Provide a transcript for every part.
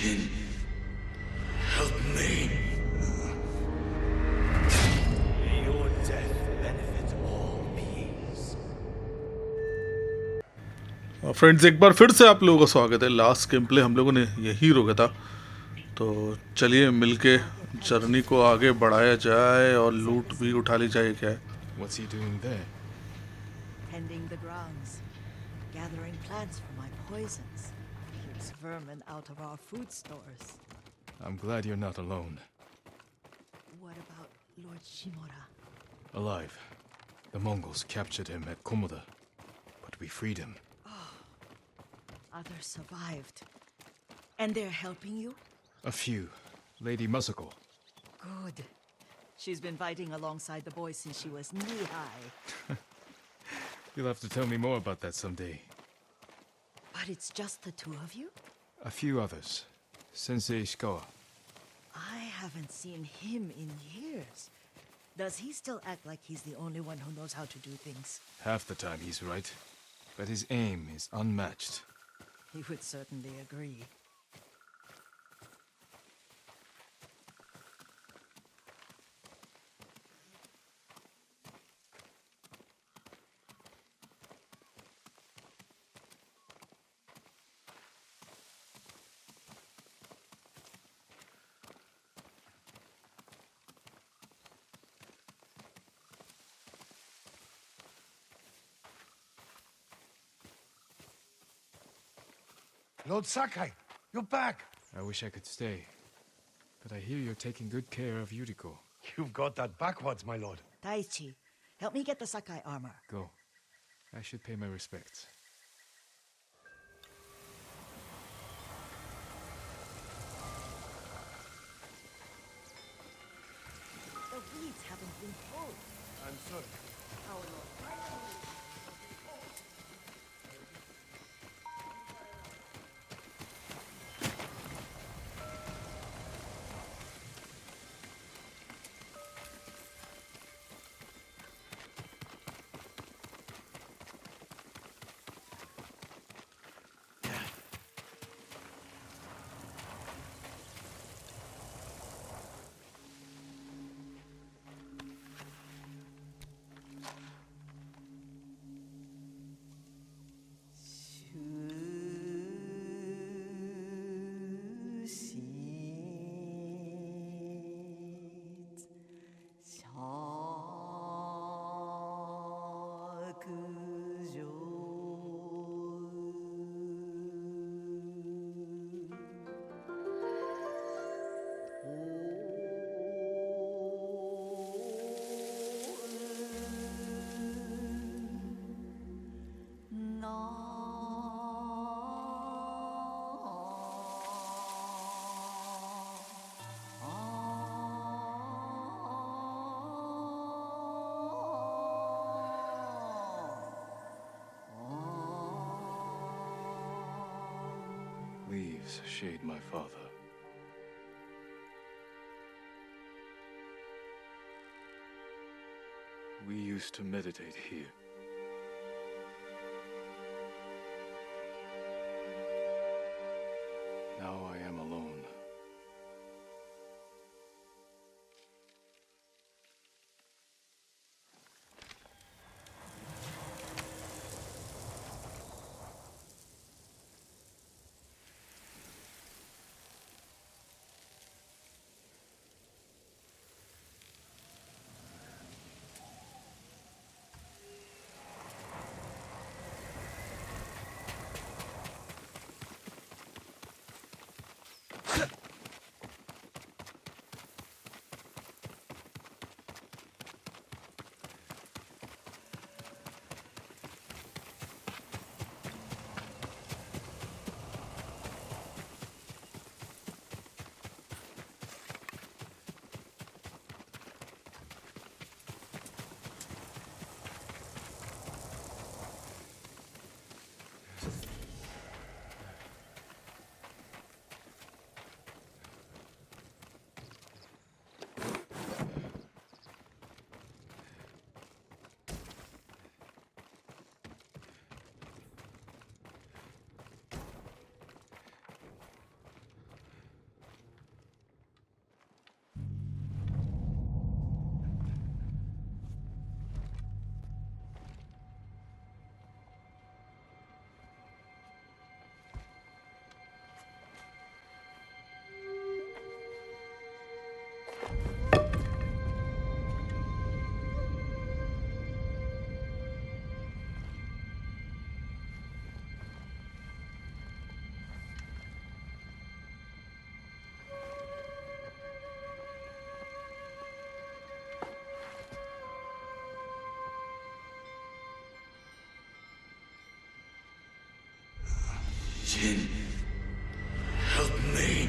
Kin, help me. Your death benefits all beings. Friends, एक बार फिर से आप लोगों का स्वागत है। लास्ट गेम प्ले हम लोगों ने यही रोका था, तो चलिए मिलके जर्नी को आगे बढ़ाया जाए और लूट भी उठा ली जाए। क्या है? What's he doing there? Tending the grounds, gathering plants for my poisons. Keeps vermin out of our food stores. I'm glad you're not alone. What about Lord Shimura? Alive. The Mongols captured him at Komoda, but we freed him. Others survived. And they're helping you? A few. Lady Masako. Good. She's been fighting alongside the boys since she was knee-high. You'll have to tell me more about that someday. But it's just the two of you? A few others. Sensei Ishikawa. I haven't seen him in years. Does he still act like he's the only one who knows how to do things? Half the time he's right, but his aim is unmatched. He would certainly agree. Lord Sakai, you're back. I wish I could stay, but I hear you're taking good care of Yuriko. You've got that backwards, my lord. Taichi, help me get the Sakai armor. Go. I should pay my respects. The weeds haven't been pulled. I'm sorry. Our Lord. Leaves shade my father. We used to meditate here. Now I am alone. kin. Help me.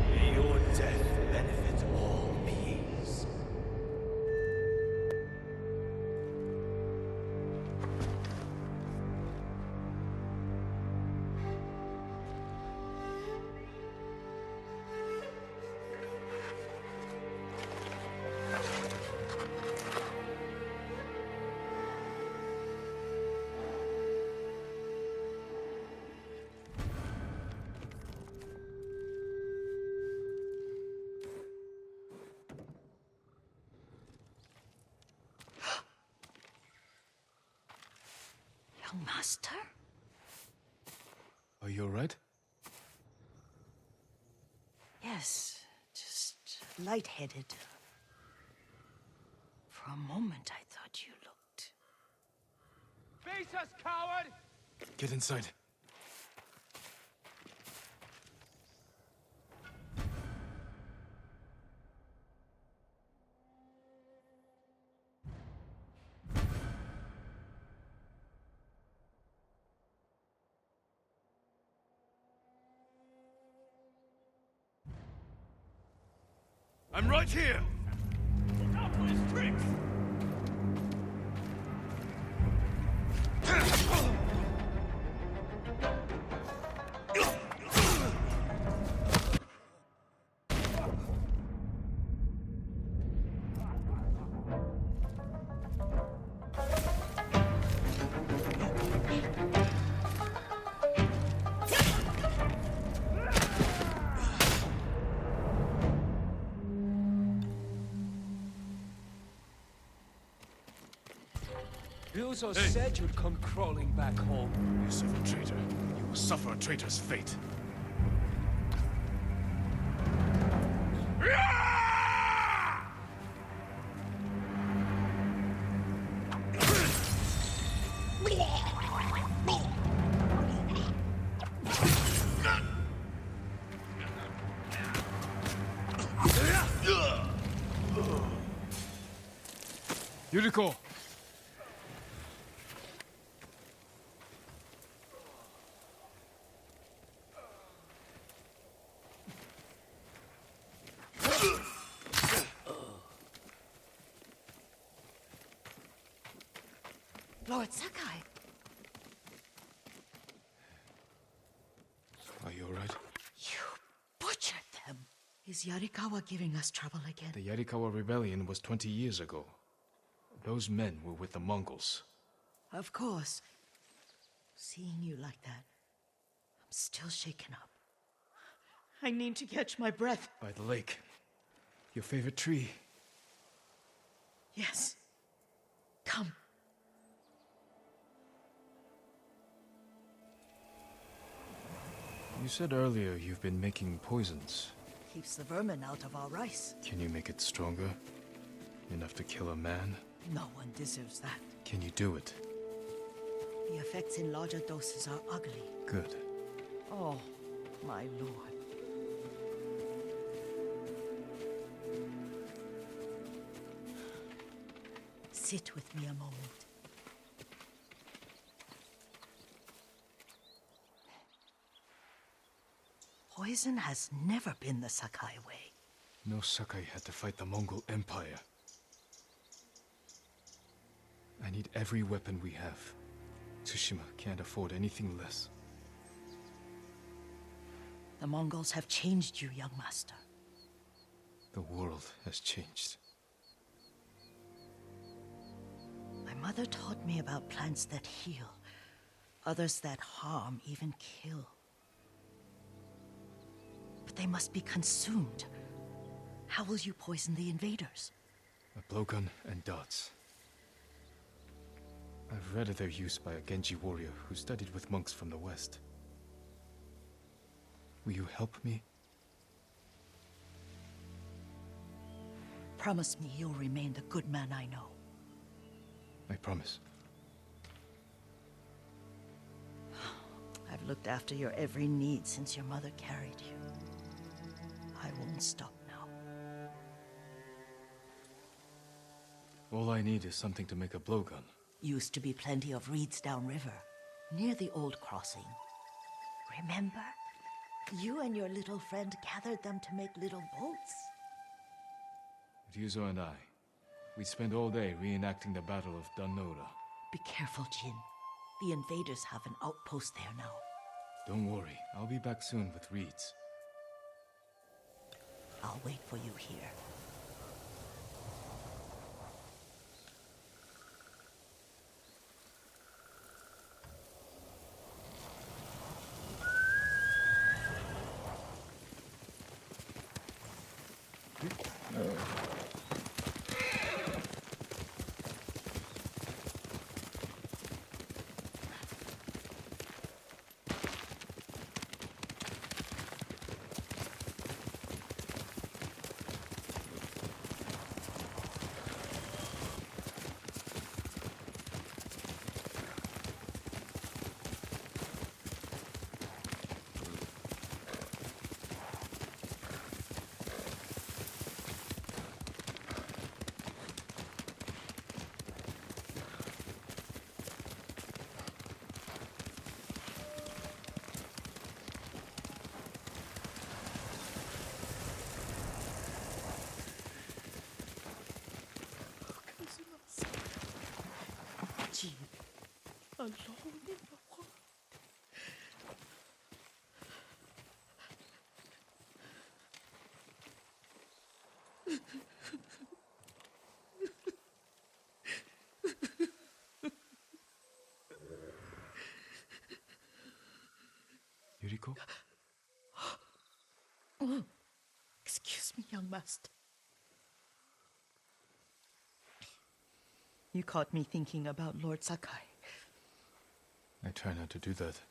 May your death benefit all beings. Young master? Are you alright? Yes, just lightheaded. For a moment, I thought you looked... Face us, coward! Get inside. I'm right here! Look out for his tricks! Ryuzo said you'd come crawling back home. You serve a traitor. You will suffer a traitor's fate. Yuriko! Lord Sakai! Are you alright? You butchered them! Is Yarikawa giving us trouble again? The Yarikawa rebellion was 20 years ago. Those men were with the Mongols. Of course. Seeing you like that, I'm still shaken up. I need to catch my breath. By the lake. Your favorite tree. Yes. Come. You said earlier you've been making poisons. Keeps the vermin out of our rice. Can you make it stronger? Enough to kill a man? No one deserves that. Can you do it? The effects in larger doses are ugly. Good. Oh, my lord. Sit with me a moment. Poison has never been the Sakai way. No Sakai had to fight the Mongol Empire. I need every weapon we have. Tsushima can't afford anything less. The Mongols have changed you, young master. The world has changed. My mother taught me about plants that heal, others that harm, even kill. But they must be consumed. How will you poison the invaders? A blowgun and darts. I've read of their use by a Genji warrior who studied with monks from the west. Will you help me? Promise me you'll remain the good man I know. I promise. I've looked after your every need since your mother carried you. I won't stop now. All I need is something to make a blowgun. Used to be plenty of reeds downriver. near the old crossing. Remember? You and your little friend gathered them to make little boats. Ryuzo and I, we spent all day reenacting the Battle of Danora. Be careful, Jin. The invaders have an outpost there now. Don't worry, I'll be back soon with reeds. I'll wait for you here. Jin, alone in the world. Yuriko? Excuse me, young master. You caught me thinking about Lord Sakai. I try not to do that.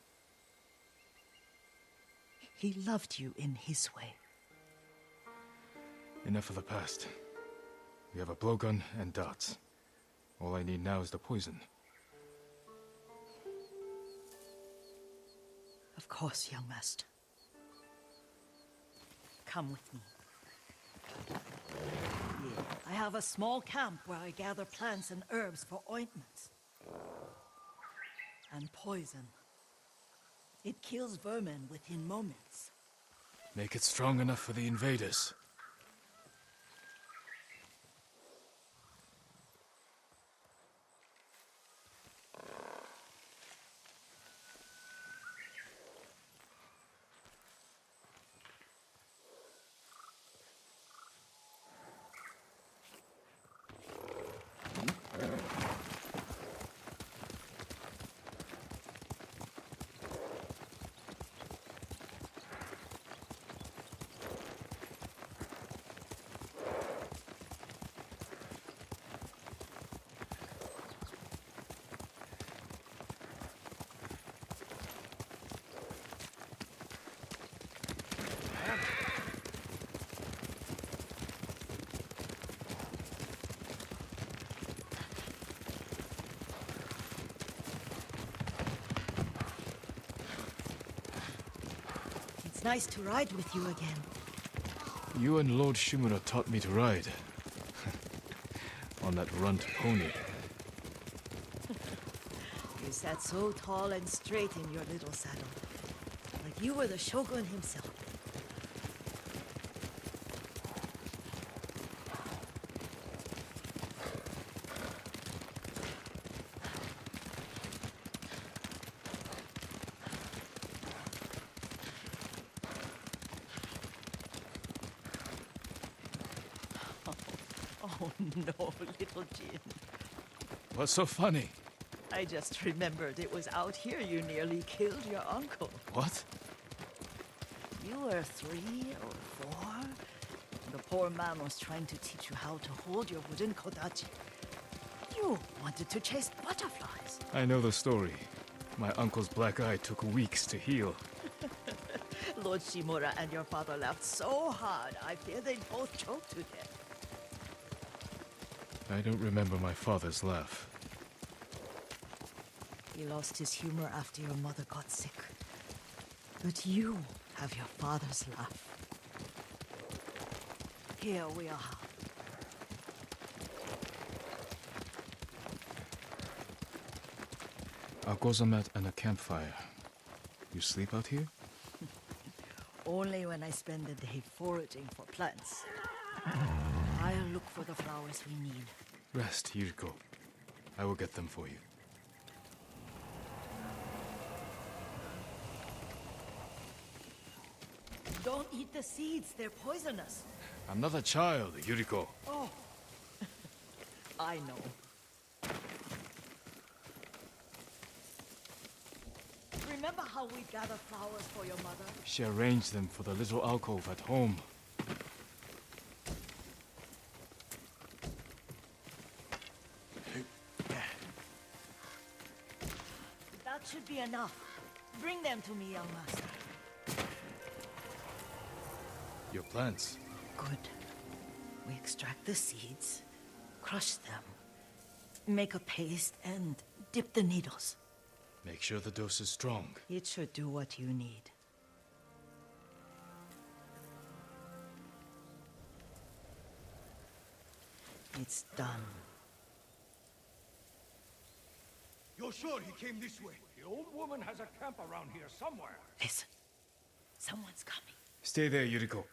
He loved you in his way. Enough of the past. We have a blowgun and darts. All I need now is the poison. Of course, young master. Come with me. Here, I have a small camp where I gather plants and herbs for ointments. And poison. It kills vermin within moments. Make it strong enough for the invaders. It's nice to ride with you again. You and Lord Shimura taught me to ride. On that runt pony. You sat so tall and straight in your little saddle. Like you were the shogun himself. Oh no, little Jin. What's so funny? I just remembered it was out here you nearly killed your uncle. What? You were 3 or 4. The poor man was trying to teach you how to hold your wooden kodachi. You wanted to chase butterflies. I know the story. My uncle's black eye took weeks to heal. Lord Shimura and your father laughed so hard, I fear they'd both choke to death. I don't remember my father's laugh. He lost his humor after your mother got sick. But you have your father's laugh. Here we are. A gozamat and a campfire. You sleep out here? Only when I spend the day foraging for plants. I'll look for the flowers we need. Rest, Yuriko. I will get them for you. Don't eat the seeds, they're poisonous. I'm not a child, Yuriko. Oh, I know. Remember how we gather flowers for your mother? She arranged them for the little alcove at home. That should be enough. Bring them to me, young master. Your plants. Good. We extract the seeds, crush them, make a paste, and dip the needles. Make sure the dose is strong. It should do what you need. It's done. You're sure he came this way? The old woman has a camp around here somewhere. Listen. Someone's coming. Stay there, Yuriko.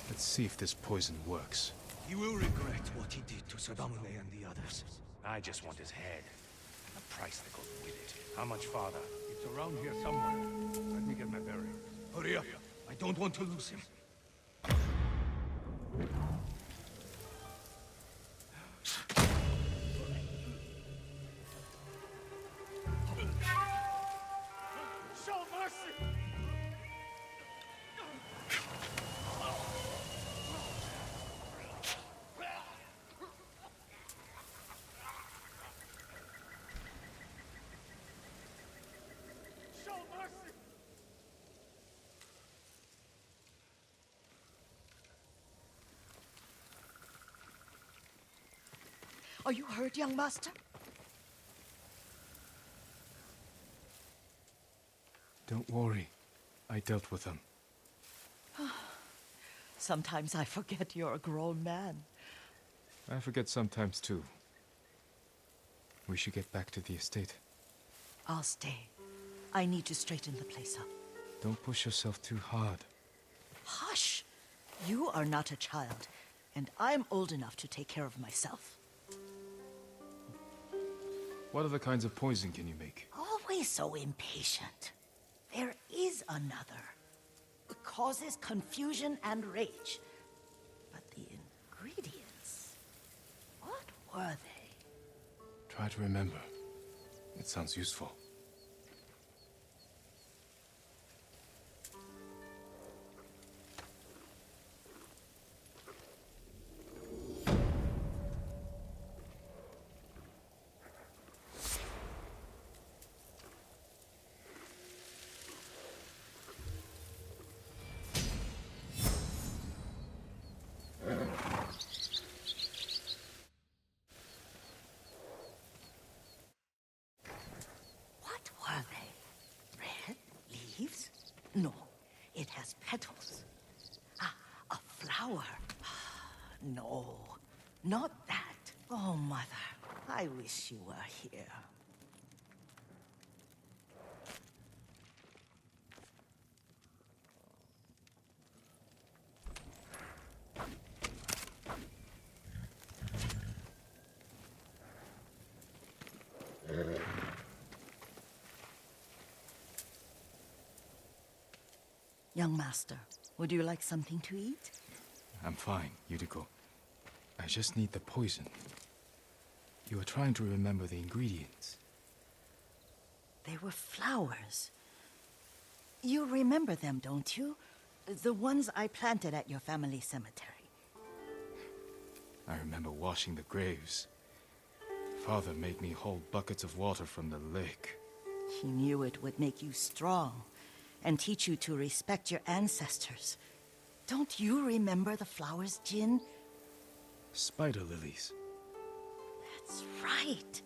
Let's see if this poison works. He will regret what he did to Sadamune and the others. I just want his head. The price that goes with it. How much farther? It's around here somewhere. Let me get my bearings. Hurry up. I don't want to lose him. Show mercy! Show mercy! Are you hurt, young master? Don't worry. I dealt with them. Sometimes I forget you're a grown man. I forget sometimes too. We should get back to the estate. I'll stay. I need to straighten the place up. Don't push yourself too hard. Hush! You are not a child, and I'm old enough to take care of myself. What other kinds of poison can you make? Always so impatient. There is another. It causes confusion and rage. But the ingredients... what were they? Try to remember. It sounds useful. What were they? Red leaves? No, it has petals. Ah, a flower. No, not that. Oh, mother, I wish you were here. Young master, would you like something to eat? I'm fine, Yuriko. I just need the poison. You are trying to remember the ingredients. They were flowers. You remember them, don't you? The ones I planted at your family cemetery. I remember washing the graves. Father made me hold buckets of water from the lake. He knew it would make you strong and teach you to respect your ancestors. Don't you remember the flowers, Jin? Spider lilies. That's right.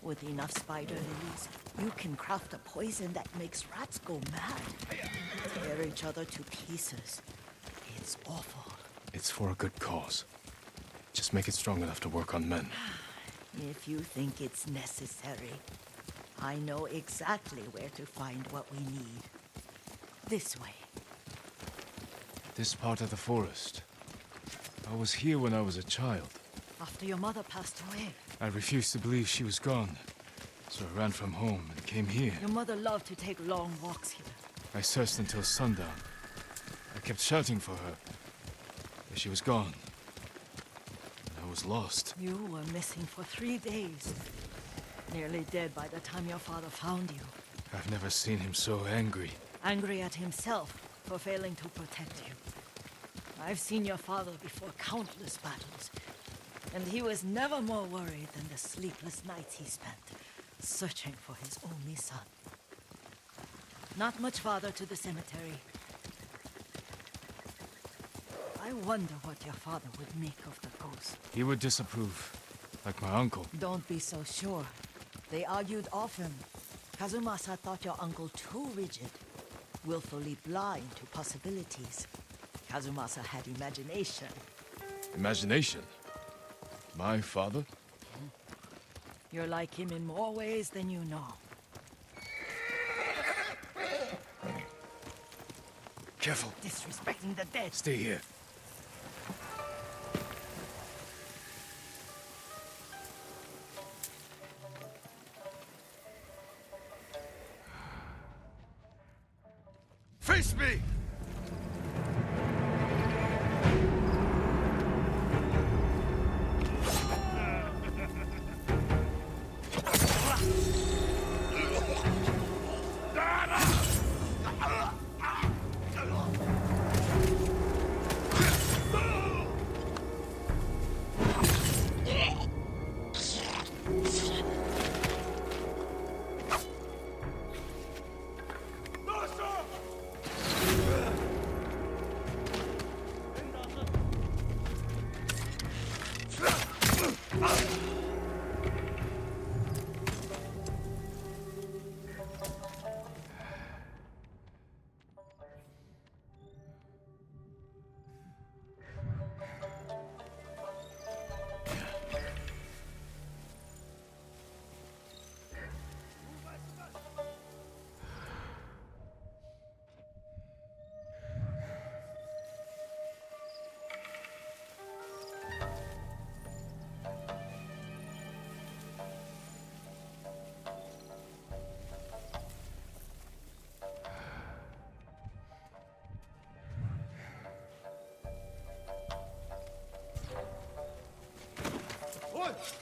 With enough spider lilies, you can craft a poison that makes rats go mad. Tear each other to pieces. It's awful. It's for a good cause. Just make it strong enough to work on men. If you think it's necessary, I know exactly where to find what we need. This way. This part of the forest. I was here when I was a child. After your mother passed away. I refused to believe she was gone. So I ran from home and came here. Your mother loved to take long walks here. I searched until sundown. I kept shouting for her. But she was gone. And I was lost. You were missing for 3 days. Nearly dead by the time your father found you. I've never seen him so angry. Angry at himself for failing to protect you. I've seen your father before countless battles. And he was never more worried than the sleepless nights he spent searching for his only son. Not much farther to the cemetery. I wonder what your father would make of the ghost. He would disapprove, like my uncle. Don't be so sure. They argued often. Kazumasa thought your uncle too rigid, willfully blind to possibilities. Kazumasa had imagination. Imagination? My father? You're like him in more ways than you know. Careful. Disrespecting the dead. Stay here. Face me!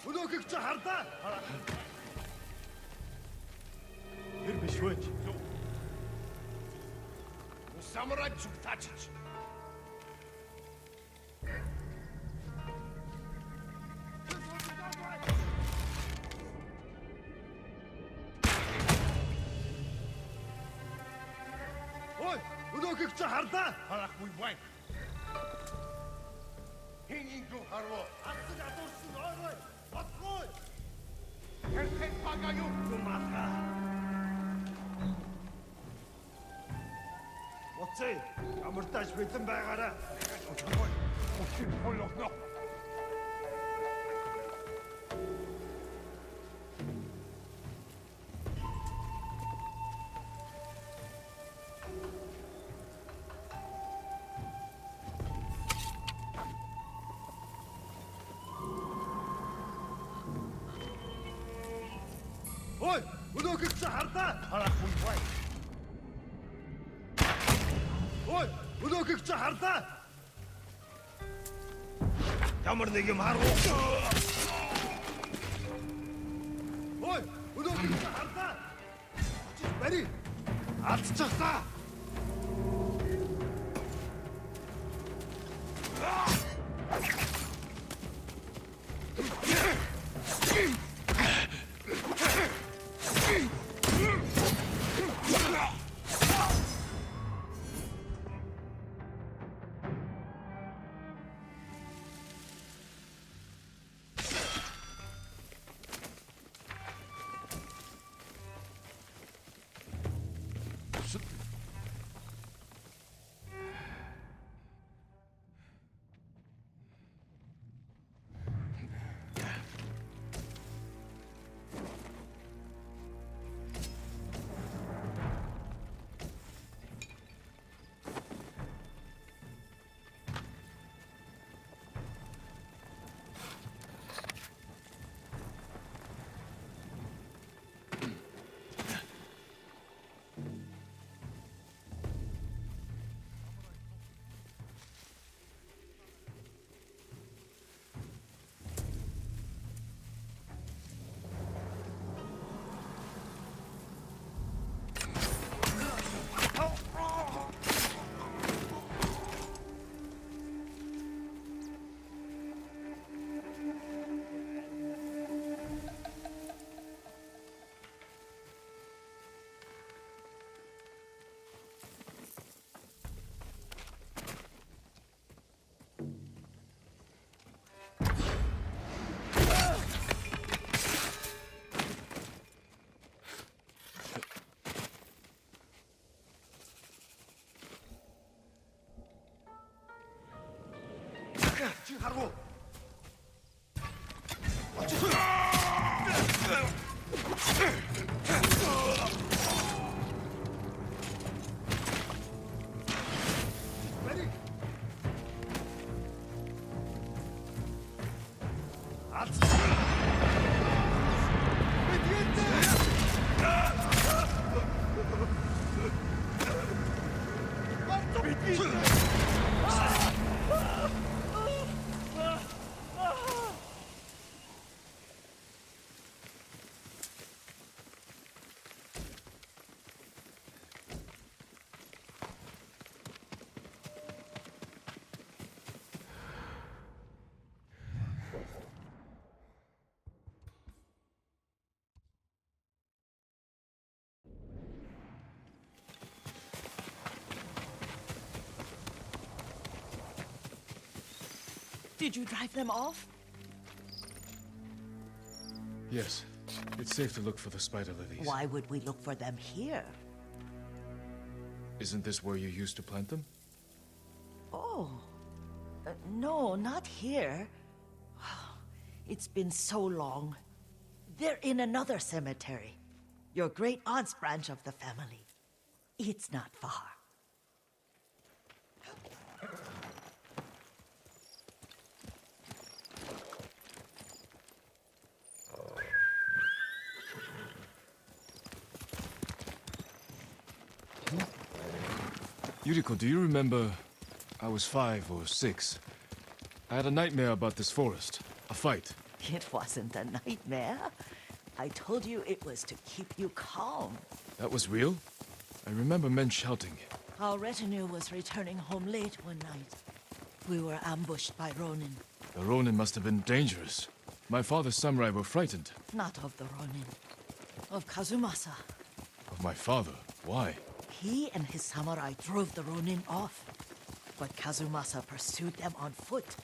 өнөөхийг чи хардаа. Тэр биш вэ? Самурай чуктачич. Ой, өнөөхийг чи хардаа. Харахгүй байна. Хин ингүү харваа. Атсан адуурсан ойрой. Батгүй. Хэрхэн пагаю гумаха. Моцэй, амартаж бэлэн байгаарай. Өчиг хологно. Ой, өнөөхийг чи хардаа. Харахгүй байна. Ой, өнөөхийг чи хардаа. Ямар нэг юм харваа. Ой, өнөөхийг чи хардаа. Очиж барь. Алдчихлаа. 하루. Did you drive them off? Yes. It's safe to look for the spider lilies. Why would we look for them here? Isn't this where you used to plant them? Oh, no, not here. It's been so long. They're in another cemetery. Your great aunt's branch of the family. It's not far. Yuriko, do you remember? I was 5 or 6. I had a nightmare about this forest. A fight. It wasn't a nightmare. I told you it was to keep you calm. That was real? I remember men shouting. Our retinue was returning home late one night. We were ambushed by Ronin. The Ronin must have been dangerous. My father's samurai were frightened. Not of the Ronin. Of Kazumasa. Of my father? Why? He and his samurai drove the Ronin off. But Kazumasa pursued them on foot.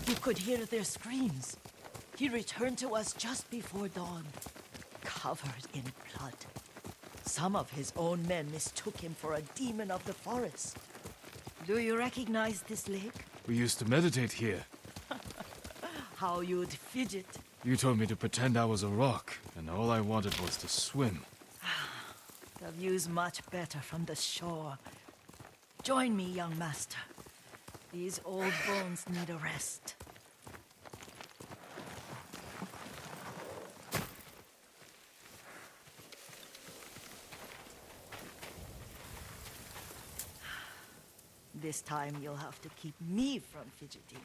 You could hear their screams. He returned to us just before dawn, covered in blood. Some of his own men mistook him for a demon of the forest. Do you recognize this lake? We used to meditate here. How you'd fidget. You told me to pretend I was a rock, and all I wanted was to swim. The view's much better from the shore. Join me, young master. These old bones need a rest. This time you'll have to keep me from fidgeting.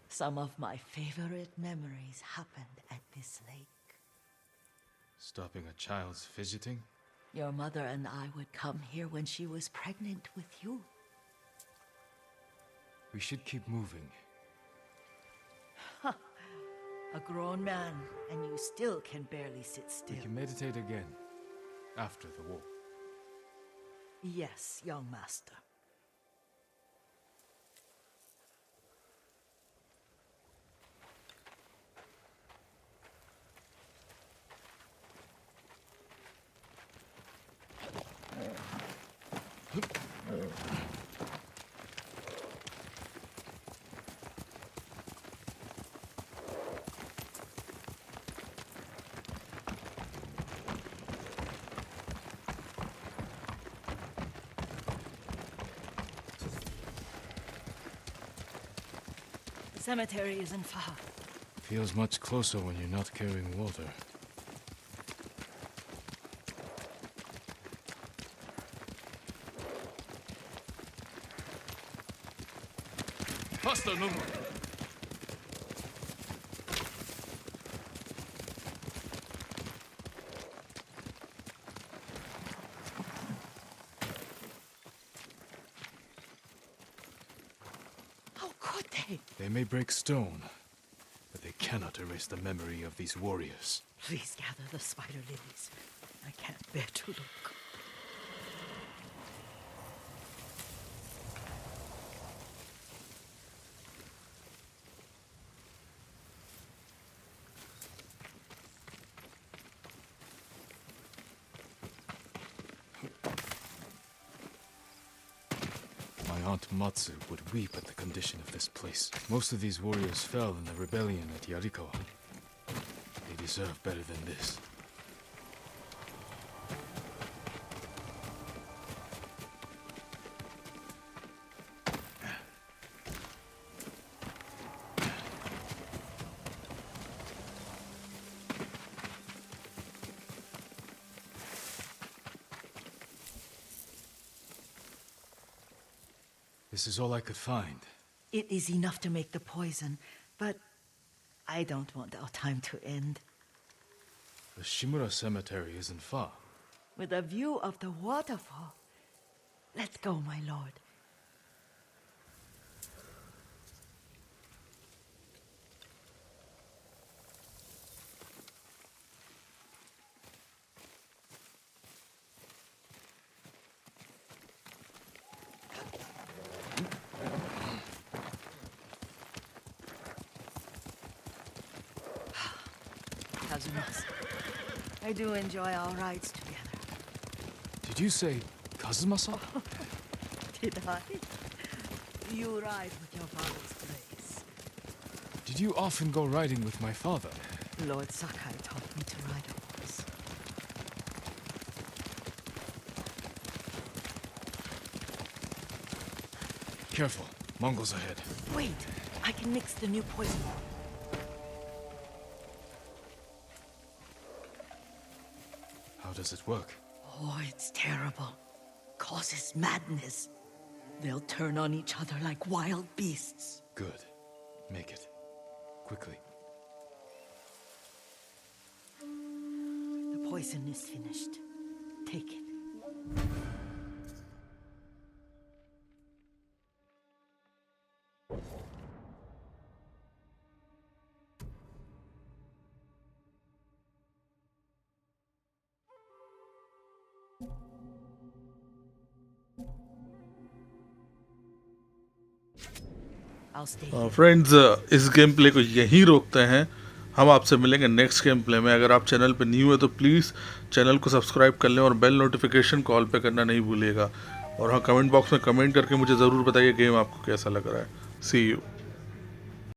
Some of my favorite memories happened at this lake. Stopping a child's fidgeting? Your mother and I would come here when she was pregnant with you. We should keep moving. A grown man, and you still can barely sit still. We can meditate again. After the war. Yes, young master. The cemetery isn't far. Feels much closer when you're not carrying water. Faster, number. How could they? They may break stone, but they cannot erase the memory of these warriors. Please gather the spider lilies. I can't bear to look. Aunt Matsu would weep at the condition of this place. Most of these warriors fell in the rebellion at Yarikawa. They deserve better than this. This is all I could find. It is enough to make the poison, but I don't want our time to end. The Shimura Cemetery isn't far. With a view of the waterfall. Let's go, my lord. Kazumas, I do enjoy our rides together. Did you say Kazuma-san? Did I? You ride with your father's grace. Did you often go riding with my father? Lord Sakai taught me to ride a horse. Careful, Mongols ahead. Wait, I can mix the new poison. How does it work? Oh, it's terrible. Causes madness. They'll turn on each other like wild beasts. Good. Make it. Quickly. The poison is finished. Take it. I'll stay here. Friends इस game play को यहीं रोकते हैं. हम आपसे मिलेंगे next game play में. अगर आप चैनल पे न्यू है तो प्लीज़ चैनल को सब्सक्राइब कर लें और बेल नोटिफिकेशन कॉल पे करना नहीं भूलिएगा. और हाँ, कमेंट बॉक्स में कमेंट करके मुझे ज़रूर बताइए गेम आपको कैसा लग रहा है. सी यू.